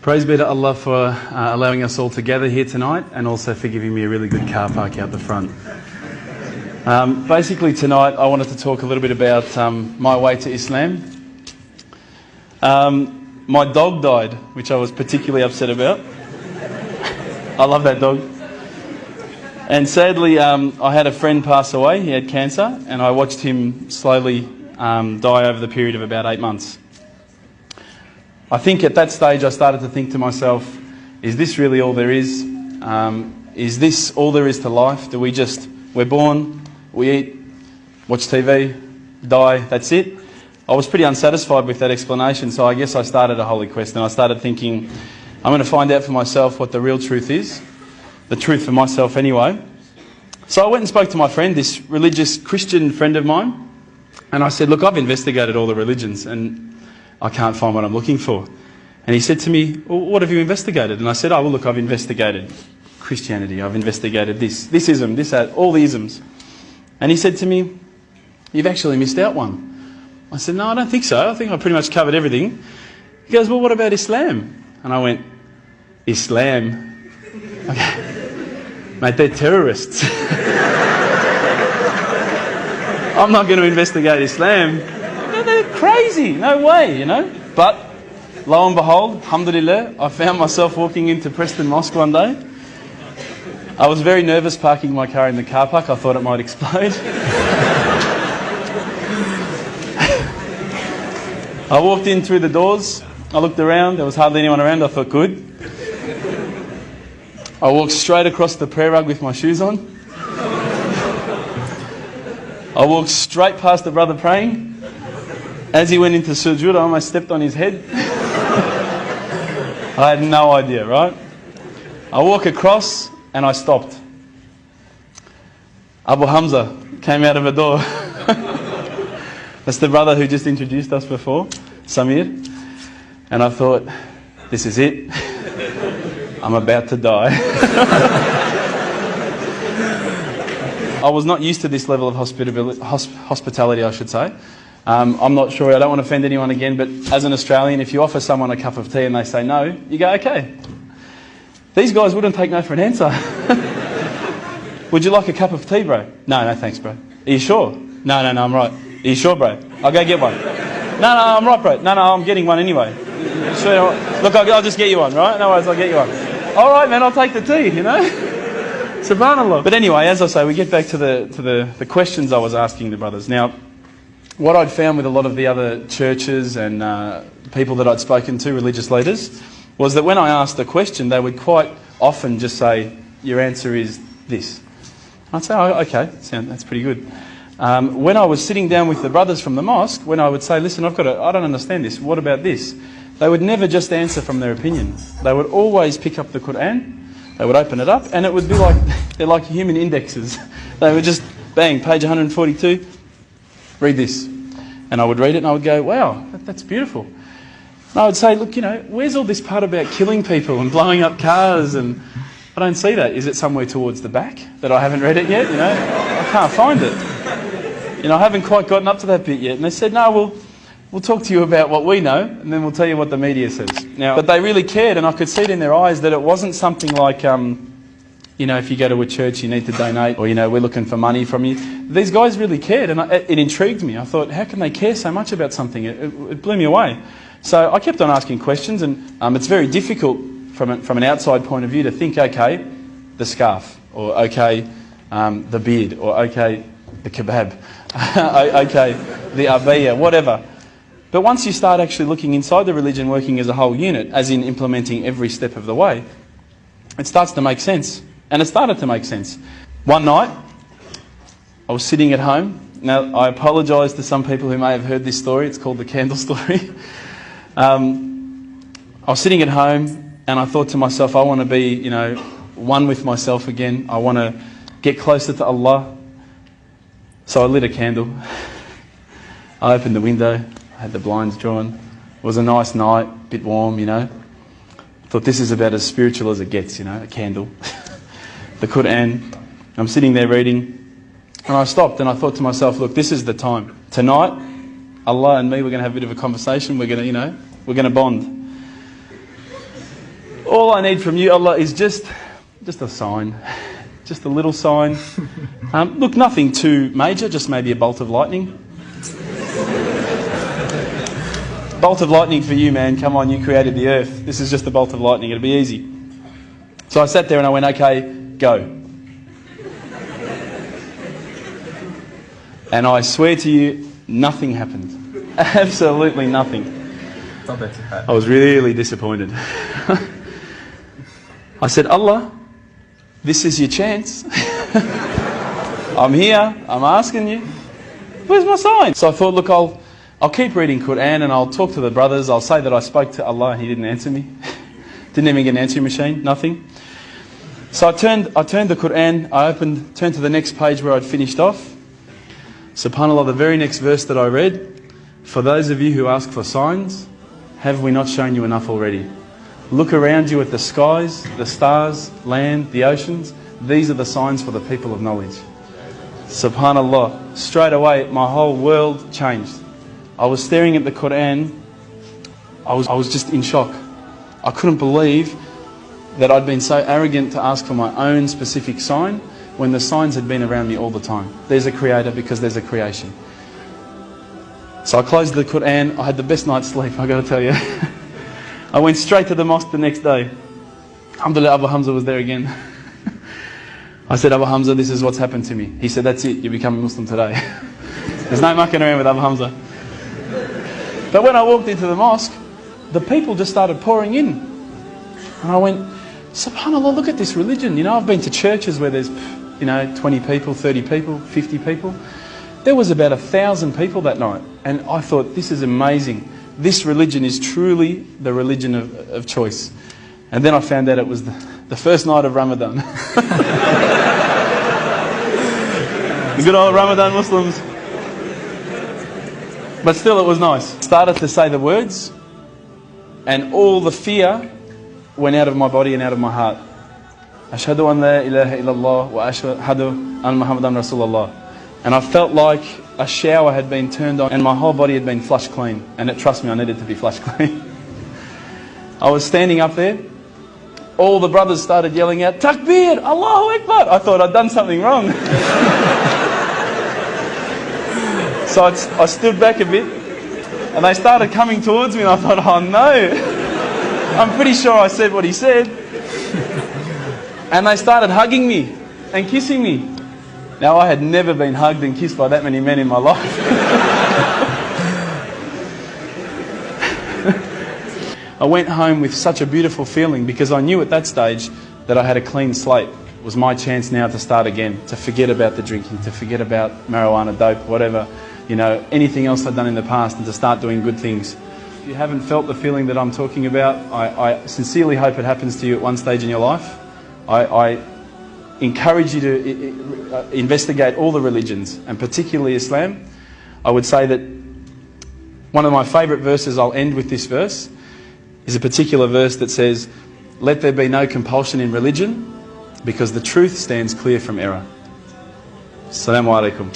Praise be to Allah for allowing us all to gather here tonight, and also for giving me a really good car park out the front. Basically tonight I wanted to talk a little bit about my way to Islam. My dog died, which I was particularly upset about. I love that dog. And sadly I had a friend pass away. He had cancer, and I watched him slowly die over the period of about 8 months. I think at that stage I started to think to myself, is this really all there is? Is this all there is to life? We're born, we eat, watch TV, die, that's it? I was pretty unsatisfied with that explanation, so I guess I started a holy quest, and I started thinking, I'm going to find out for myself what the real truth is. The truth for myself anyway. So I went and spoke to my friend, this religious Christian friend of mine, and I said, look, I've investigated all the religions and I can't find what I'm looking for. And he said to me, well, what have you investigated? And I said, oh, well, look, I've investigated Christianity, I've investigated this ism, this, that, all the isms. And he said to me, you've actually missed out one. I said, no, I don't think so. I think I pretty much covered everything. He goes, well, what about Islam? And I went, Islam? Okay. Mate, they're terrorists. I'm not going to investigate Islam. No, they're crazy. No way, you know. But lo and behold, alhamdulillah, I found myself walking into Preston Mosque one day. I was very nervous parking my car in the car park. I thought it might explode. I walked in through the doors. I looked around. There was hardly anyone around. I thought, good. I walked straight across the prayer rug with my shoes on. I walked straight past the brother praying. As he went into sujood, I almost stepped on his head. I had no idea, right? I walk across and I stopped. Abu Hamza came out of a door. That's the brother who just introduced us before, Samir. And I thought, this is it. I'm about to die. I was not used to this level of hospitality, I should say. I'm not sure, I don't want to offend anyone again, but as an Australian, if you offer someone a cup of tea and they say no, you go, okay. These guys wouldn't take no for an answer. Would you like a cup of tea, bro? No, thanks, bro. Are you sure? No, I'm right. Are you sure, bro? I'll go get one. No, I'm right, bro. No, I'm getting one anyway. Sure, look, I'll just get you one, right? No worries, I'll get you one. All right, man, I'll take the tea, you know? Subhanallah. But anyway, as I say, we get back to the questions I was asking the brothers. Now, what I'd found with a lot of the other churches and people that I'd spoken to, religious leaders, was that when I asked a question, they would quite often just say, your answer is this. I'd say, oh, okay, that's pretty good. When I was sitting down with the brothers from the mosque, when I would say, listen, I don't understand this, what about this? They would never just answer from their opinion. They would always pick up the Quran, they would open it up, and it would be like, they're like human indexes. They would just, bang, page 142, read this. And I would read it and I would go, wow, that's beautiful. And I would say, look, you know, where's all this part about killing people and blowing up cars? And I don't see that. Is it somewhere towards the back that I haven't read it yet? You know, I can't find it. You know, I haven't quite gotten up to that bit yet. And they said, no, we'll talk to you about what we know, and then we'll tell you what the media says. Now, but they really cared, and I could see it in their eyes that it wasn't something like, you know, if you go to a church, you need to donate, or, you know, we're looking for money from you. These guys really cared, and it intrigued me. I thought, how can they care so much about something? It blew me away. So I kept on asking questions, and it's very difficult from an outside point of view to think, okay, the scarf, or okay, the beard, or okay, the kebab, okay, the abaya, whatever. But once you start actually looking inside the religion, working as a whole unit, as in implementing every step of the way, it starts to make sense. And it started to make sense. One night, I was sitting at home. Now, I apologise to some people who may have heard this story. It's called the candle story. I was sitting at home and I thought to myself, I want to be, you know, one with myself again. I want to get closer to Allah. So I lit a candle. I opened the window. I had the blinds drawn. It was a nice night, a bit warm, you know. I thought this is about as spiritual as it gets, you know, a candle. The Quran. I'm sitting there reading, and I stopped and I thought to myself, look, this is the time. Tonight, Allah and me, we're going to have a bit of a conversation. We're going to, you know, we're going to bond. All I need from you, Allah, is just a sign. Just a little sign. Look, nothing too major, just maybe a bolt of lightning. Bolt of lightning for you, man. Come on, you created the earth. This is just a bolt of lightning. It'll be easy. So I sat there and I went, okay, go. And I swear to you, nothing happened. Absolutely nothing. I was really disappointed. I said, Allah, this is your chance. I'm here, I'm asking you. Where's my sign? So I thought, look, I'll keep reading Quran and I'll talk to the brothers. I'll say that I spoke to Allah and He didn't answer me. Didn't even get an answering machine, nothing. So I turned the Quran, turned to the next page where I'd finished off. SubhanAllah, the very next verse that I read, for those of you who ask for signs, have we not shown you enough already? Look around you at the skies, the stars, land, the oceans. These are the signs for the people of knowledge. SubhanAllah, straight away my whole world changed. I was staring at the Quran, I was just in shock. I couldn't believe that I'd been so arrogant to ask for my own specific sign when the signs had been around me all the time. There's a creator because there's a creation. So I closed the Quran, I had the best night's sleep, I got to tell you. I went straight to the mosque the next day. Alhamdulillah, Abu Hamza was there again. I said, Abu Hamza, this is what's happened to me. He said, that's it, you become a Muslim today. There's no mucking around with Abu Hamza. But when I walked into the mosque, the people just started pouring in. And I went, SubhanAllah, look at this religion. You know, I've been to churches where there's, 20 people, 30 people, 50 people. There was about 1,000 people that night. And I thought, this is amazing. This religion is truly the religion of choice. And then I found out it was the first night of Ramadan. The good old Ramadan Muslims. But still it was nice. Started to say the words and all the fear went out of my body and out of my heart. Ashhadu an la ilaha illallah wa ashhadu an Muhammadan Rasulullah. And I felt like a shower had been turned on and my whole body had been flushed clean. And trust me, I needed to be flushed clean. I was standing up there. All the brothers started yelling out, Takbir, Allahu Akbar. I thought I'd done something wrong. So I stood back a bit and they started coming towards me and I thought, oh no. I'm pretty sure I said what he said. And they started hugging me and kissing me. Now I had never been hugged and kissed by that many men in my life. I went home with such a beautiful feeling because I knew at that stage that I had a clean slate. It was my chance now to start again, to forget about the drinking, to forget about marijuana, dope, whatever, anything else I'd done in the past and to start doing good things. If you haven't felt the feeling that I'm talking about, I sincerely hope it happens to you at one stage in your life. I encourage you to investigate all the religions and particularly Islam. I would say that one of my favourite verses, I'll end with this verse, is a particular verse that says, let there be no compulsion in religion because the truth stands clear from error. Assalamu alaikum.